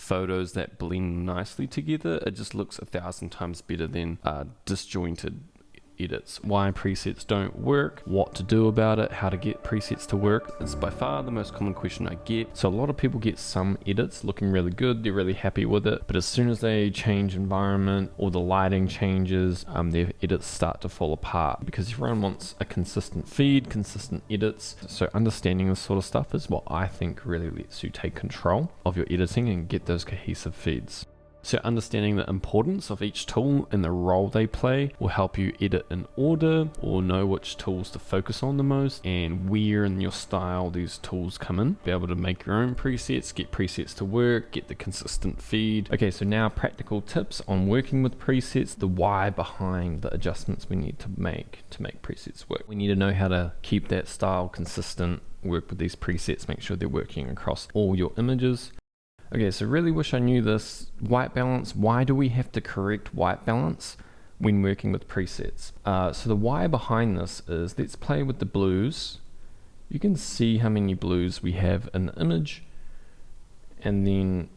photos that blend nicely together, it just looks 1,000 times better than disjointed edits. Why presets don't work, what to do about it, how to get presets to work. It's by far the most common question I get. So a lot of people get some edits looking really good, they're really happy with it, but as soon as they change environment or the lighting changes, their edits start to fall apart because everyone wants a consistent feed, consistent edits. So understanding this sort of stuff is what I think really lets you take control of your editing and get those cohesive feeds. So understanding the importance of each tool and the role they play will help you edit in order or know which tools to focus on the most and where in your style these tools come in. Be able to make your own presets, get presets to work, get the consistent feed. Okay, so now practical tips on working with presets, the why behind the adjustments we need to make presets work. We need to know how to keep that style consistent, work with these presets, make sure they're working across all your images. Okay, so really wish I knew this. White balance, why do we have to correct white balance when working with presets? So the why behind this is, let's play with the blues. You can see how many blues we have in the image. And then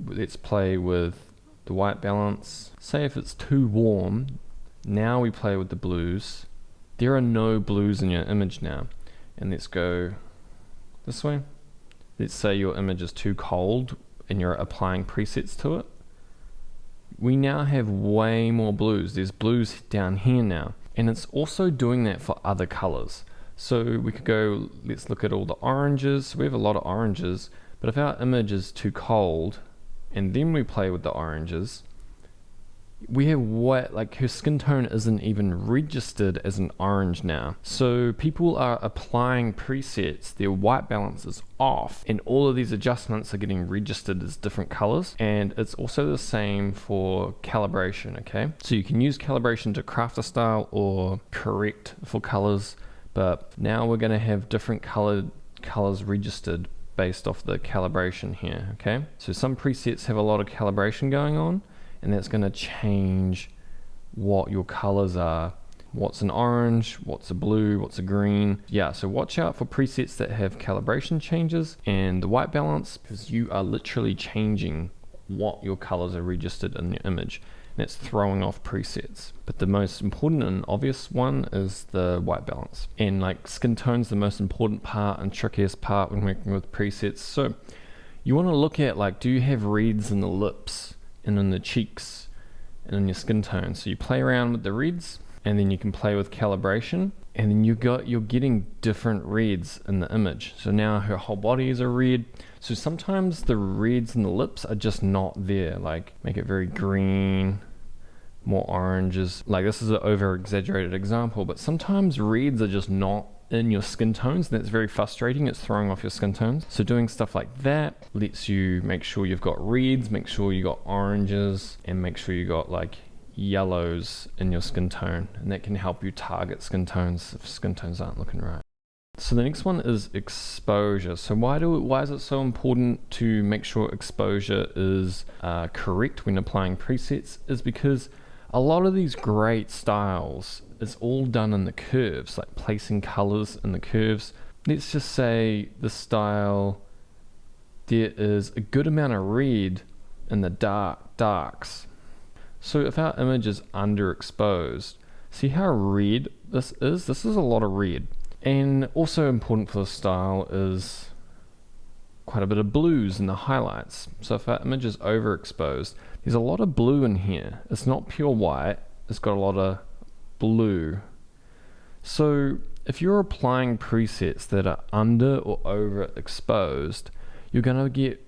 let's play with the white balance. Say if it's too warm, now we play with the blues. There are no blues in your image now. And let's go this way. Let's say your image is too cold and you're applying presets to it. We now have way more blues. There's blues down here now. And it's also doing that for other colors. So we could go, let's look at all the oranges. We have a lot of oranges, but if our image is too cold and then we play with the oranges, we have like her skin tone isn't even registered as an orange now. So people are applying presets, their white balance is off, and all of these adjustments are getting registered as different colors. And it's also the same for calibration, okay? So you can use calibration to craft a style or correct for colors, but now we're gonna have different colors registered based off the calibration here, okay? So some presets have a lot of calibration going on, and that's going to change what your colors are. What's an orange, what's a blue, what's a green. Yeah, so watch out for presets that have calibration changes and the white balance, because you are literally changing what your colors are registered in your image. And it's throwing off presets. But the most important and obvious one is the white balance. And like skin tone's the most important part and trickiest part when working with presets. So you want to look at, like, do you have reds in the lips and in the cheeks and in your skin tone? So you play around with the reds, and then you can play with calibration, and then you're getting different reds in the image. So now her whole body is a red. So sometimes the reds in the lips are just not there. Like, make it very green, more oranges. Like, this is an over exaggerated example, but sometimes reds are just not in your skin tones, and that's very frustrating. It's throwing off your skin tones. So doing stuff like that lets you make sure you've got reds, make sure you got oranges, and make sure you got like yellows in your skin tone, and that can help you target skin tones if skin tones aren't looking right. So the next one is exposure. So why is it so important to make sure exposure is correct when applying presets? Is because a lot of these great styles is all done in the curves, like placing colors in the curves. Let's just say the style, there is a good amount of red in the darks. So if our image is underexposed, see how red this is? This is a lot of red. And also important for the style is quite a bit of blues in the highlights. So if our image is overexposed, there's a lot of blue in here. It's not pure white, it's got a lot of blue. So if you're applying presets that are under or overexposed, you're gonna get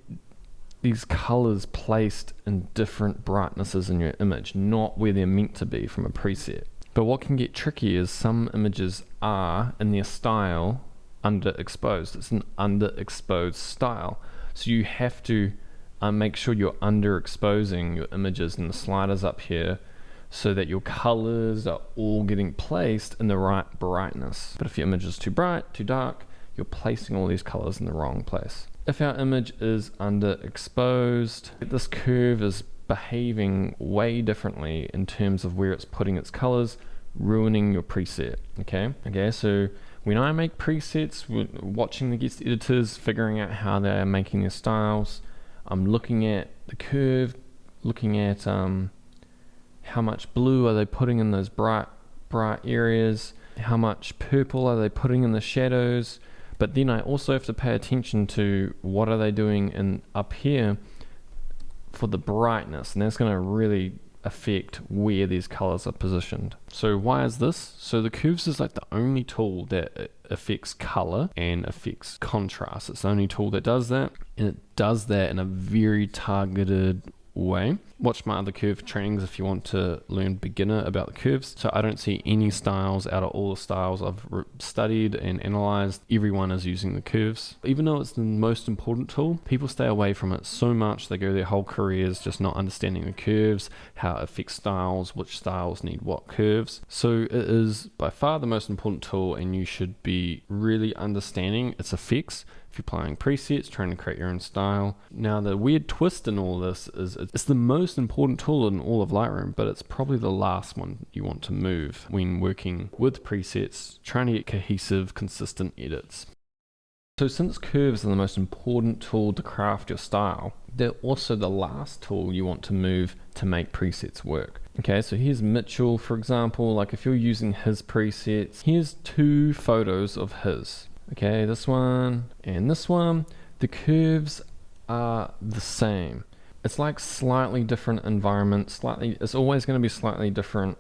these colors placed in different brightnesses in your image, not where they're meant to be from a preset. But what can get tricky is some images are, in their style, underexposed. It's an underexposed style. So you have to make sure you're underexposing your images and the sliders up here so that your colors are all getting placed in the right brightness. But if your image is too bright, too dark, you're placing all these colors in the wrong place. If our image is underexposed, this curve is behaving way differently in terms of where it's putting its colors, ruining your preset. Okay, so when I make presets, watching the guest editors, figuring out how they're making their styles, I'm looking at the curve, looking at how much blue are they putting in those bright areas, how much purple are they putting in the shadows. But then I also have to pay attention to what are they doing in up here for the brightness, and that's going to really affect where these colors are positioned. So why is this? So the curves is like the only tool that affects color and affects contrast. It's the only tool that does that, and it does that in a very targeted way. Watch my other curve trainings if you want to learn beginner about the curves. So I don't see any styles out of all the styles I've studied and analyzed. Everyone is using the curves. Even though it's the most important tool, people stay away from it so much. They go their whole careers just not understanding the curves, how it affects styles, which styles need what curves. So it is by far the most important tool, and you should be really understanding its effects if you're applying presets, trying to create your own style. Now the weird twist in all this is it's the most important tool in all of Lightroom, but it's probably the last one you want to move when working with presets, trying to get cohesive, consistent edits. So since curves are the most important tool to craft your style, they're also the last tool you want to move to make presets work. Okay, so here's Mitchell, for example. Like if you're using his presets, here's 2 photos of his. Okay, this one and this one, the curves are the same. It's like slightly different environment, it's always going to be slightly different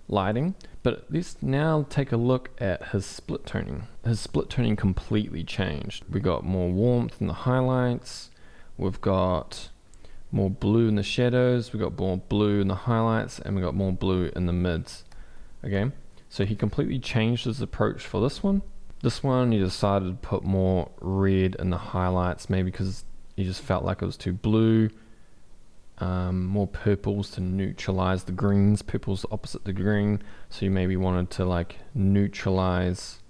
lighting, but let's now take a look at his split toning. His split toning completely changed. We got more warmth in the highlights, we've got more blue in the shadows, we got more blue in the highlights, and we got more blue in the mids. Okay, so he completely changed his approach for this one. This one, he decided to put more red in the highlights, maybe because he just felt like it was too blue. More purples to neutralize the greens. Purple's opposite the green, so you maybe wanted to like neutralize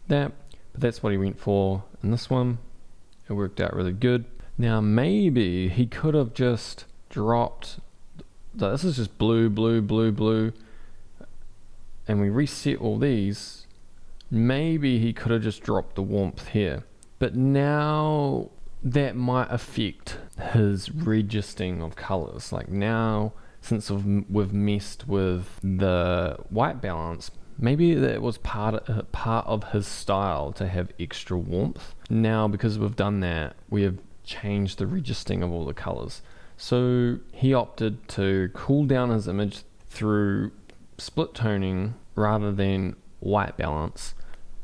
that. But that's what he went for in this one. It worked out really good. Now maybe he could have just dropped, this is just blue, blue, blue, blue, and we reset all these. Maybe he could have just dropped the warmth here, but now that might affect his registering of colors. Like now, since we've messed with the white balance, maybe that was part of his style to have extra warmth. Now, because we've done that, we have changed the registering of all the colors. So he opted to cool down his image through split toning rather than white balance,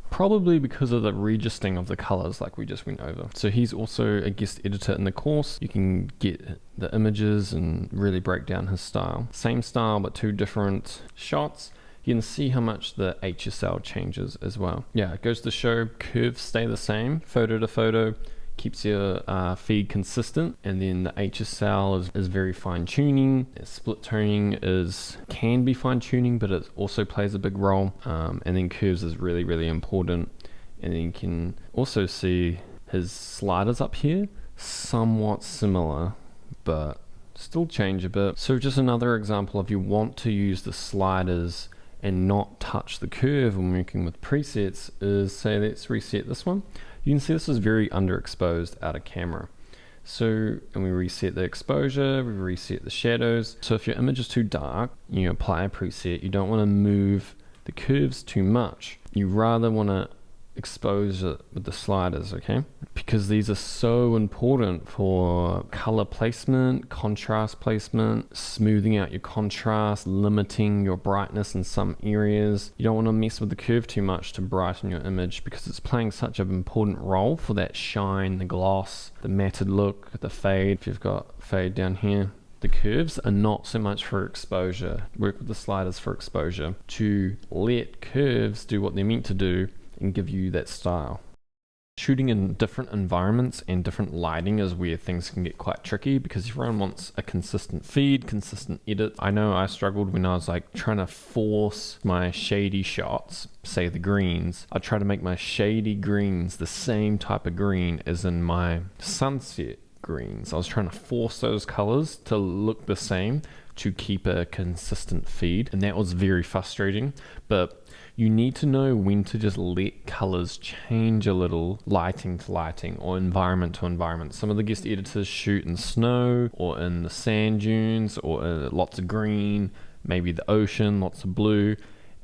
probably because of the registering of the colors like we just went over. So he's also a guest editor in the course. You can get the images and really break down his style. Same style but 2 different shots. You can see how much the HSL changes as well. Yeah, it goes to show curves stay the same, photo to photo, keeps your feed consistent, and then the HSL is very fine tuning. Split toning can be fine tuning, but it also plays a big role. And then curves is really, really important. And then you can also see his sliders up here, somewhat similar, but still change a bit. So just another example, if you want to use the sliders and not touch the curve when working with presets, is say let's reset this one. You can see this is very underexposed out of camera. So, and we reset the exposure, we reset the shadows. So if your image is too dark, you apply a preset, you don't want to move the curves too much. You rather want to expose it with the sliders, okay? Because these are so important for color placement, contrast placement, smoothing out your contrast, limiting your brightness in some areas. You don't want to mess with the curve too much to brighten your image because it's playing such an important role for that shine, the gloss, the matted look, the fade. If you've got fade down here, the curves are not so much for exposure. Work with the sliders for exposure to let curves do what they're meant to do and give you that style. Shooting in different environments and different lighting is where things can get quite tricky because everyone wants a consistent feed, consistent edit. I know I struggled when I was like trying to force my shady shots, say the greens. I try to make my shady greens the same type of green as in my sunset greens. I was trying to force those colors to look the same to keep a consistent feed, and that was very frustrating. But you need to know when to just let colors change a little, lighting to lighting or environment to environment. Some of the guest editors shoot in snow or in the sand dunes or lots of green, maybe the ocean, lots of blue,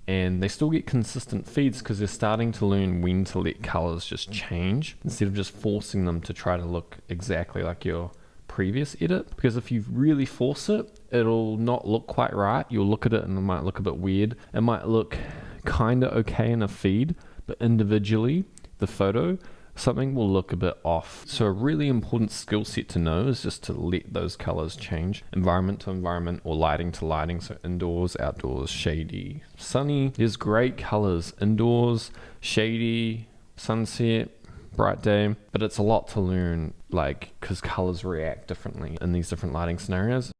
and they still get consistent feeds because they're starting to learn when to let colors just change instead of just forcing them to try to look exactly like your previous edit. Because if you really force it, it'll not look quite right. You'll look at it and it might look a bit weird. It might look kind of okay in a feed, but individually the photo, something will look a bit off. So a really important skill set to know is just to let those colors change, environment to environment or lighting to lighting. So indoors, outdoors, shady, sunny. There's great colors indoors, shady, sunset, bright day, but it's a lot to learn, like, because colors react differently in these different lighting scenarios.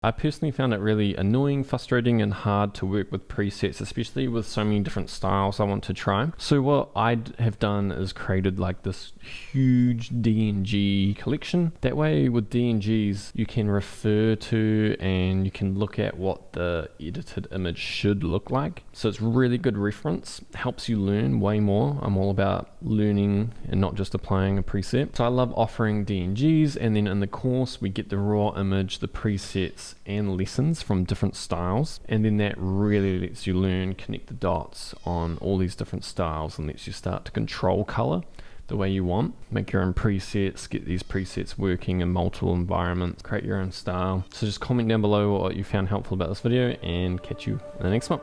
I personally found it really annoying, frustrating, and hard to work with presets, especially with so many different styles I want to try. So what I have done is created like this huge DNG collection. That way with DNGs, you can refer to and you can look at what the edited image should look like. So it's really good reference, helps you learn way more. I'm all about learning and not just applying a preset. So I love offering DNGs, and then in the course, we get the raw image, the presets, and lessons from different styles, and then that really lets you learn, connect the dots on all these different styles, and lets you start to control color the way you want, make your own presets, get these presets working in multiple environments, create your own style. So just comment down below what you found helpful about this video, and catch you in the next one.